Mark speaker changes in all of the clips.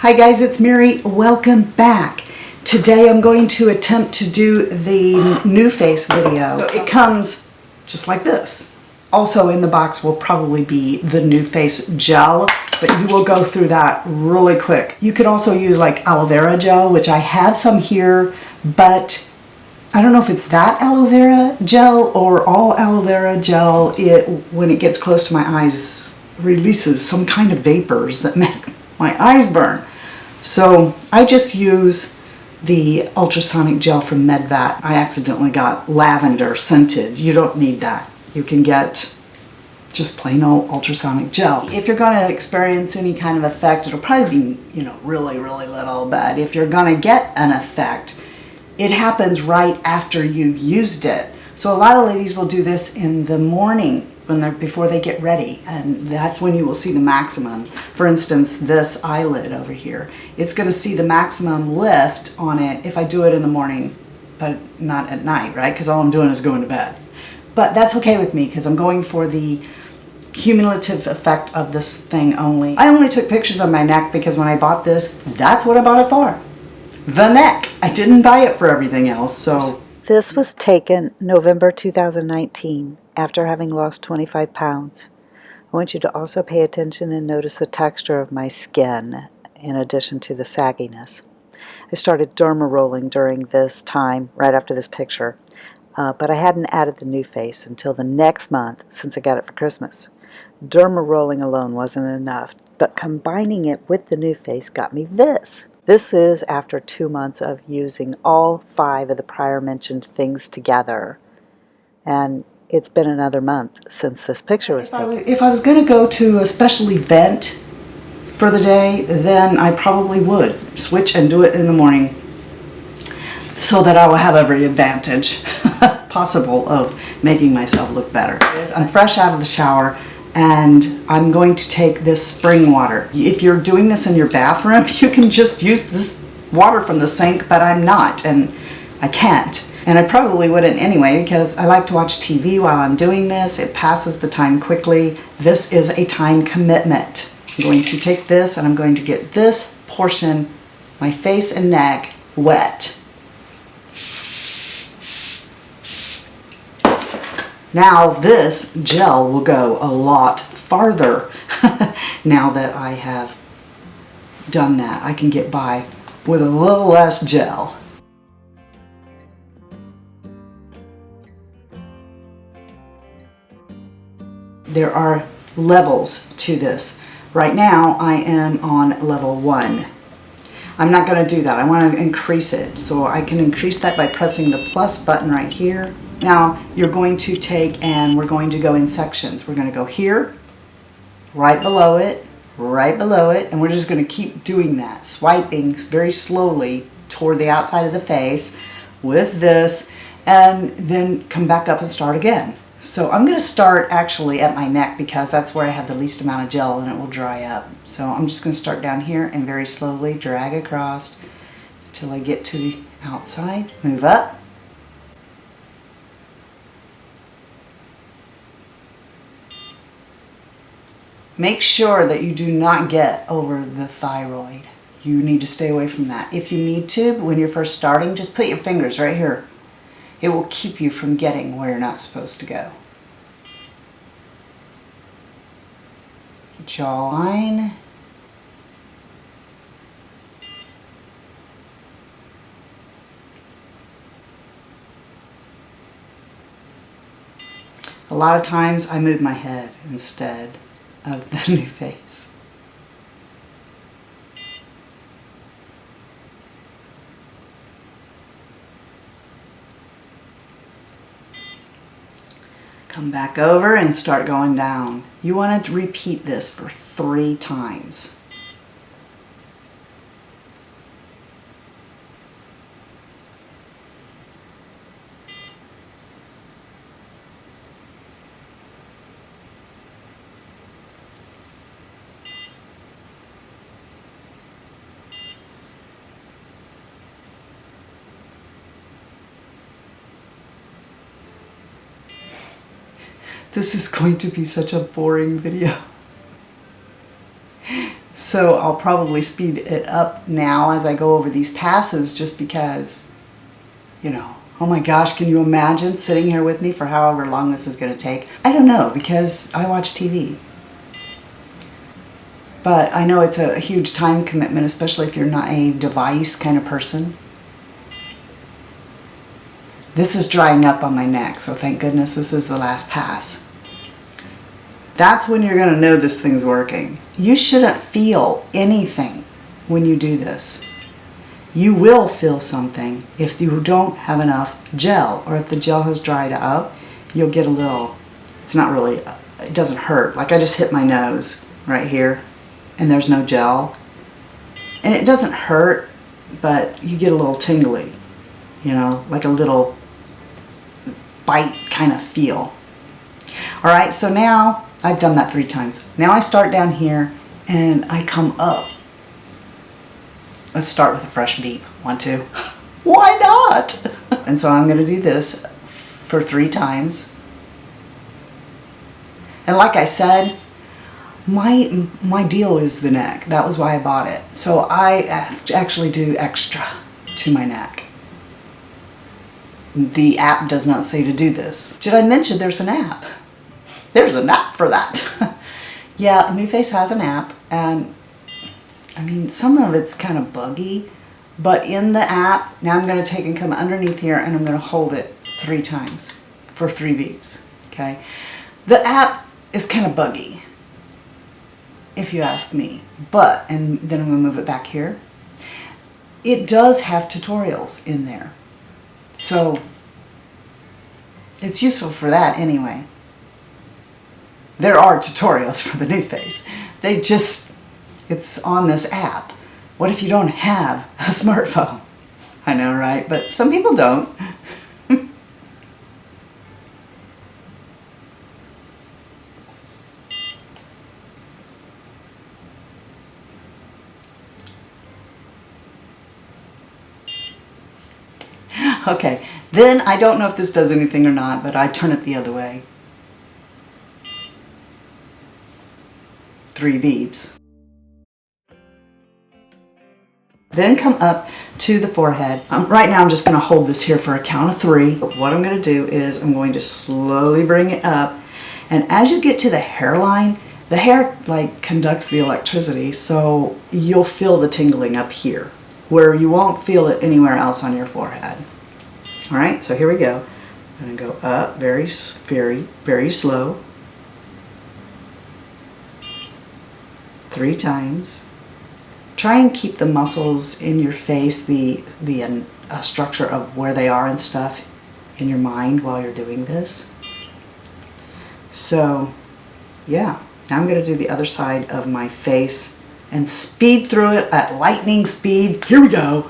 Speaker 1: Hi guys, it's Mary. Welcome back. Today I'm going to attempt to do the NuFace video. So it comes just like this. Also in the box will probably be the NuFace gel, but you will go through that really quick. You could also use like aloe vera gel, which I have some here, but I don't know if it's that aloe vera gel or all aloe vera gel. When it gets close to my eyes, releases some kind of vapors that make my eyes burn. So I just use the ultrasonic gel from MedVat. I accidentally got lavender scented. You don't need that. You can get just plain old ultrasonic gel. If you're going to experience any kind of effect, it'll probably be, really, really little, but if you're going to get an effect, it happens right after you've used it. So a lot of ladies will do this in the morning before they get ready, and that's when you will see the maximum. For instance, this eyelid over here, it's going to see the maximum lift on it if I do it in the morning, but not at night, right? Because all I'm doing is going to bed. But that's okay with me because I'm going for the cumulative effect of this thing only. I only took pictures of my neck because when I bought this, that's what I bought it for. The neck. I didn't buy it for everything else, so.
Speaker 2: This was taken November 2019 after having lost 25 pounds. I want you to also pay attention and notice the texture of my skin in addition to the sagginess. I started derma rolling during this time, right after this picture, but I hadn't added the NuFace until the next month since I got it for Christmas. Derma rolling alone wasn't enough, but combining it with the NuFace got me this. This is after 2 months of using all 5 of the prior mentioned things together, and it's been another month since this picture was taken.
Speaker 1: If I was going to go to a special event for the day, then I probably would switch and do it in the morning so that I will have every advantage possible of making myself look better. I'm fresh out of the shower and I'm going to take this spring water. If you're doing this in your bathroom, you can just use this water from the sink, but I'm not, and I can't. And I probably wouldn't anyway because I like to watch TV while I'm doing this. It passes the time quickly. This is a time commitment. I'm going to take this and I'm going to get this portion, my face and neck, wet. Now this gel will go a lot farther now that I have done that. I can get by with a little less gel. There are levels to this. Right now I am on level 1. I'm not going to do that. I want to increase it. So I can increase that by pressing the plus button right here. Now you're going to take and we're going to go in sections. We're going to go here, right below it, and we're just going to keep doing that, swiping very slowly toward the outside of the face with this, and then come back up and start again. So I'm going to start actually at my neck because that's where I have the least amount of gel and it will dry up. So I'm just going to start down here and very slowly drag across until I get to the outside, move up. Make sure that you do not get over the thyroid. You need to stay away from that. If you need to, when you're first starting, just put your fingers right here. It will keep you from getting where you're not supposed to go. Jawline. A lot of times I move my head instead of the NuFace. Come back over and start going down. You want to repeat this for 3 times. This is going to be such a boring video. So I'll probably speed it up now as I go over these passes just because, you know, oh my gosh, can you imagine sitting here with me for however long this is going to take? I don't know, because I watch TV. But I know it's a huge time commitment, especially if you're not a device kind of person. This is drying up on my neck, so thank goodness this is the last pass. That's when you're going to know this thing's working. You shouldn't feel anything when you do this. You will feel something if you don't have enough gel, or if the gel has dried up, you'll get a little, it's not really, it doesn't hurt. Like I just hit my nose right here and there's no gel. And it doesn't hurt, but you get a little tingly, you know, like a little bite kind of feel. All right, so now I've done that 3 times. Now I start down here and I come up. Let's start with a fresh beep. 1, 2. Why not? And so I'm going to do this for 3 times. And like I said, my deal is the neck. That was why I bought it. So I actually do extra to my neck. The app does not say to do this. Did I mention there's an app? There's an app for that. Yeah, NuFace has an app, and I mean, some of it's kind of buggy, but in the app, now I'm going to take and come underneath here and I'm going to hold it 3 times for 3 beeps, okay? The app is kind of buggy, if you ask me, but, and then I'm going to move it back here. It does have tutorials in there, so it's useful for that anyway. There are tutorials for the NuFace. They just, it's on this app. What if you don't have a smartphone? I know, right? But some people don't. Okay, then I don't know if this does anything or not, but I turn it the other way. 3 beeps. Then come up to the forehead. Right now I'm just going to hold this here for a count of 3. But what I'm going to do is I'm going to slowly bring it up. And as you get to the hairline, the hair like conducts the electricity, so you'll feel the tingling up here, where you won't feel it anywhere else on your forehead. Alright, so here we go. I'm going to go up very, very, very slow. 3 times. Try and keep the muscles in your face, the structure of where they are and stuff in your mind while you're doing this. So, yeah. Now I'm going to do the other side of my face and speed through it at lightning speed. Here we go.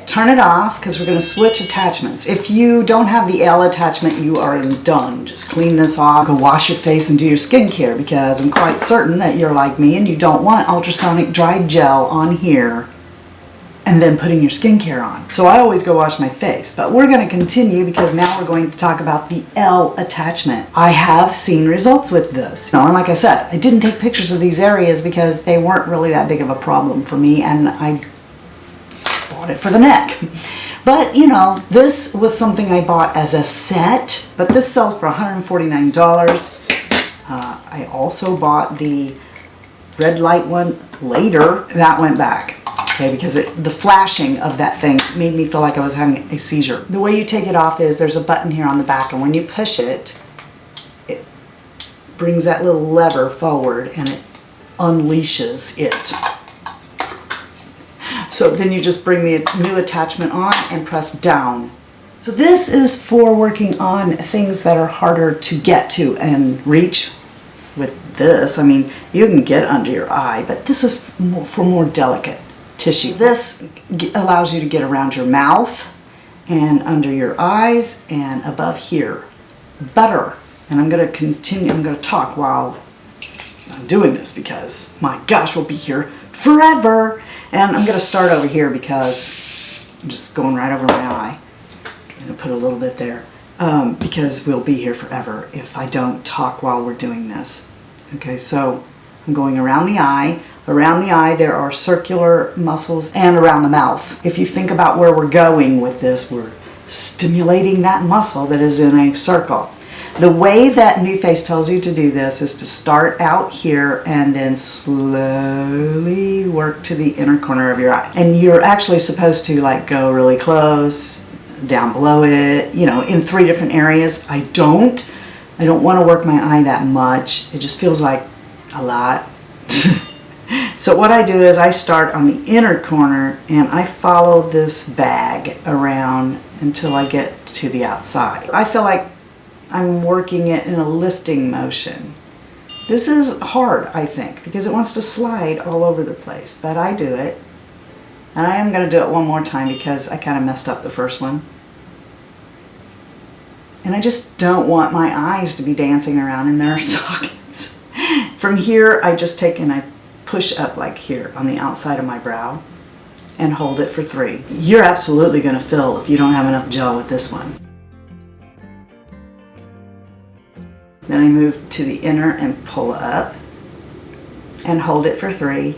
Speaker 1: Turn it off because we're going to switch attachments. If you don't have the L attachment, you are done. Just clean this off, go wash your face and do your skincare, because I'm quite certain that you're like me and you don't want ultrasonic dried gel on here and then putting your skincare on. So I always go wash my face, but we're going to continue because now we're going to talk about the L attachment. I have seen results with this. And like I said, I didn't take pictures of these areas because they weren't really that big of a problem for me, and I bought it for the neck. But you know, this was something I bought as a set, but this sells for $149. I also bought the red light one later. That went back, okay, because the flashing of that thing made me feel like I was having a seizure. The way you take it off is there's a button here on the back, and when you push it, it brings that little lever forward and it unleashes it. So then you just bring the new attachment on and press down. So this is for working on things that are harder to get to and reach. With this, I mean, you can get under your eye, but this is for more delicate tissue. This allows you to get around your mouth and under your eyes and above here. Better. And I'm going to continue, I'm going to talk while I'm doing this because, my gosh, we'll be here forever. And I'm going to start over here because I'm just going right over my eye. I'm going to put a little bit there because we'll be here forever if I don't talk while we're doing this. Okay, so I'm going around the eye. Around the eye there are circular muscles, and around the mouth. If you think about where we're going with this, we're stimulating that muscle that is in a circle. The way that NuFace tells you to do this is to start out here and then slowly work to the inner corner of your eye. And you're actually supposed to like go really close, down below it, you know, in 3 different areas. I don't want to work my eye that much. It just feels like a lot. So what I do is I start on the inner corner and I follow this bag around until I get to the outside. I feel like I'm working it in a lifting motion. This is hard, I think, because it wants to slide all over the place, but I do it. And I am going to do it one more time because I kind of messed up the first one. And I just don't want my eyes to be dancing around in their sockets. From here, I just take and I push up like here on the outside of my brow and hold it for 3. You're absolutely going to fill if you don't have enough gel with this one. Then I move to the inner and pull up and hold it for 3.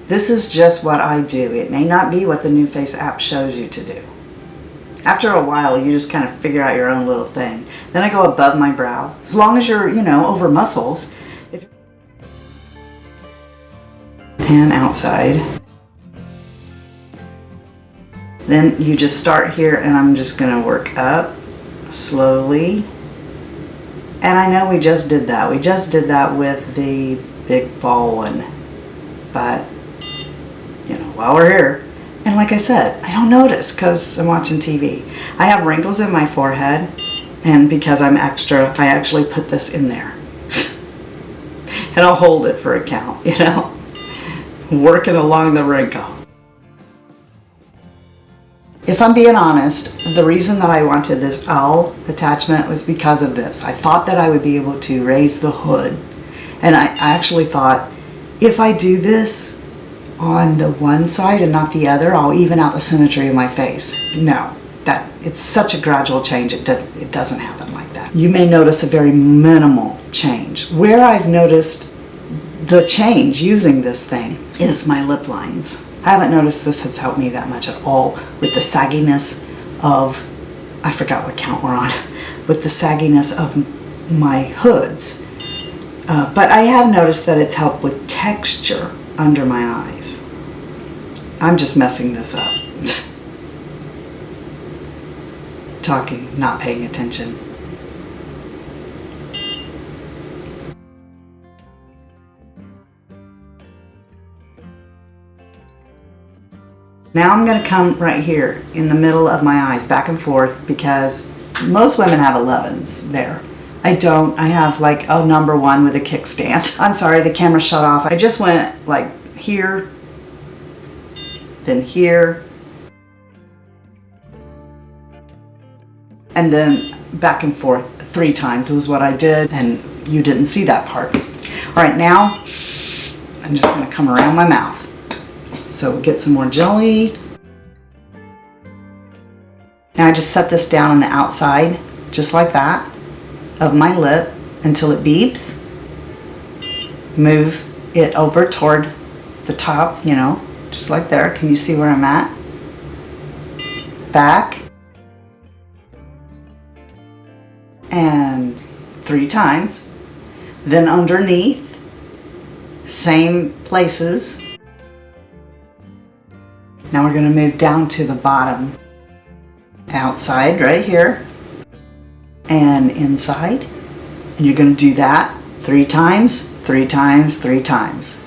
Speaker 1: This is just what I do. It may not be what the NuFace app shows you to do. After a while, you just kind of figure out your own little thing. Then I go above my brow. As long as you're, you know, over muscles. And outside. Then you just start here and I'm just going to work up slowly. And I know we just did that. We just did that with the big ball one. But, you know, while we're here. And like I said, I don't notice because I'm watching TV. I have wrinkles in my forehead. And because I'm extra, I actually put this in there. And I'll hold it for a count, you know. Working along the wrinkle. If I'm being honest, the reason that I wanted this owl attachment was because of this. I thought that I would be able to raise the hood. And I actually thought, if I do this on the one side and not the other, I'll even out the symmetry of my face. No, it's such a gradual change. It doesn't happen like that. You may notice a very minimal change. Where I've noticed the change using this thing is my lip lines. I haven't noticed this has helped me that much at all with the sagginess of, I forgot what count we're on, with the sagginess of my hoods. But I have noticed that it's helped with texture under my eyes. I'm just messing this up. Talking, not paying attention. Now I'm going to come right here in the middle of my eyes, back and forth, because most women have 11s there. I don't. I have like a number 1 with a kickstand. I'm sorry, the camera shut off. I just went like here, then here, and then back and forth 3 times was what I did, and you didn't see that part. All right, now I'm just going to come around my mouth. So get some more jelly. Now I just set this down on the outside, just like that, of my lip until it beeps. Move it over toward the top, you know, just like there. Can you see where I'm at? Back. And 3 times. Then underneath, same places. Now we're going to move down to the bottom, outside right here, and inside. And you're going to do that 3 times, 3 times, 3 times.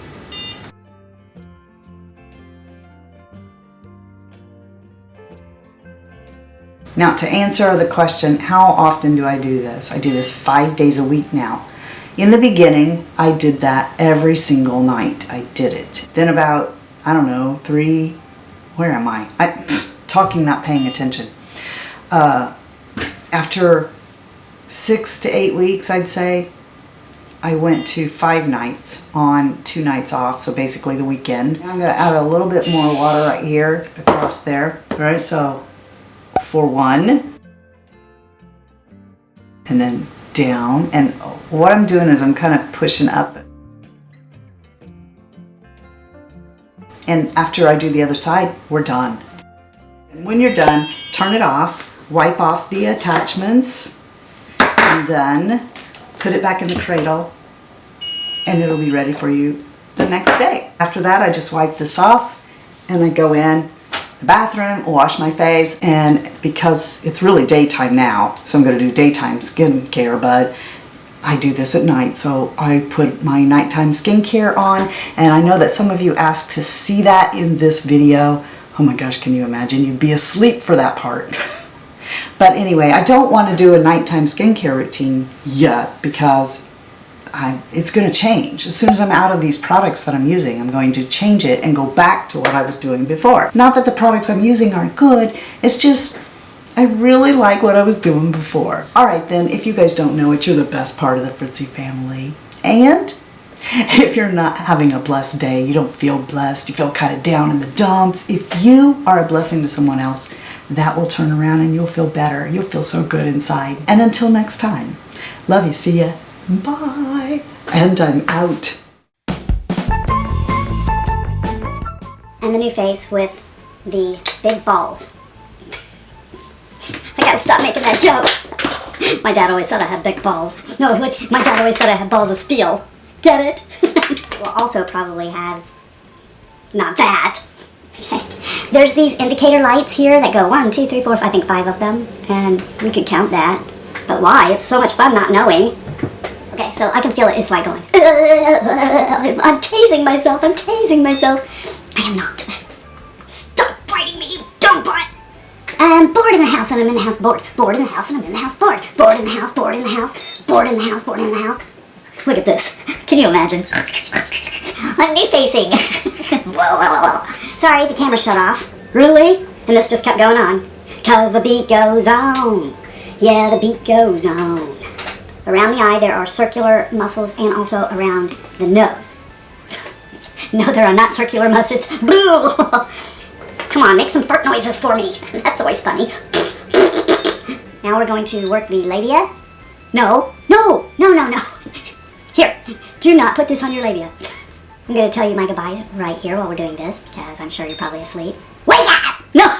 Speaker 1: Now to answer the question, how often do I do this? I do this 5 days a week now. In the beginning, I did that every single night. I did it. Then about, I don't know, 3, where am I? Talking, not paying attention. After 6 to 8 weeks, I'd say, I went to 5 nights on 2 nights off, so basically the weekend. I'm gonna add a little bit more water right here, across there. All right, so for 1, and then down. And what I'm doing is I'm kind of pushing up. And after I do the other side, we're done. And when you're done, turn it off, wipe off the attachments, and then put it back in the cradle, and it'll be ready for you the next day. After that, I just wipe this off, and I go in the bathroom, wash my face, and because it's really daytime now, so I'm gonna do daytime skincare, but I do this at night, so I put my nighttime skincare on, and I know that some of you asked to see that in this video. Oh my gosh, can you imagine? You'd be asleep for that part. But anyway, I don't want to do a nighttime skincare routine yet because it's going to change. As soon as I'm out of these products that I'm using, I'm going to change it and go back to what I was doing before. Not that the products I'm using aren't good, it's just I really like what I was doing before. Alright then, if you guys don't know it, you're the best part of the Fritzy family. And if you're not having a blessed day, you don't feel blessed, you feel kind of down in the dumps, if you are a blessing to someone else, that will turn around and you'll feel better. You'll feel so good inside. And until next time, love you, see ya, bye, and I'm out.
Speaker 3: And the NuFace with the big balls. I gotta stop making that joke. My dad always said I had big balls. No, my dad always said I had balls of steel. Get it? We'll also probably have, not that. Okay. There's these indicator lights here that go 1, 2, 3, 4, I think 5 of them, and we could count that. But why? It's so much fun not knowing. Okay, so I can feel it. It's like going, I'm tasing myself. I'm tasing myself. I am not. Stop biting me, you dumb butt. I'm bored in the house and I'm in the house bored. Bored in the house and I'm in the house bored. Bored in the house, bored in the house. Bored in the house, bored in the house. Look at this. Can you imagine? I'm NuFacing. Whoa, whoa, whoa. Sorry, the camera shut off. Really? And this just kept going on. Cause the beat goes on. Yeah, the beat goes on. Around the eye there are circular muscles and also around the nose. No, there are not circular muscles. Boo! Come on, make some fart noises for me. That's always funny. Now we're going to work the labia. No, no, no, no, no. Here, do not put this on your labia. I'm going to tell you my goodbyes right here while we're doing this, because I'm sure you're probably asleep. Wake up! No!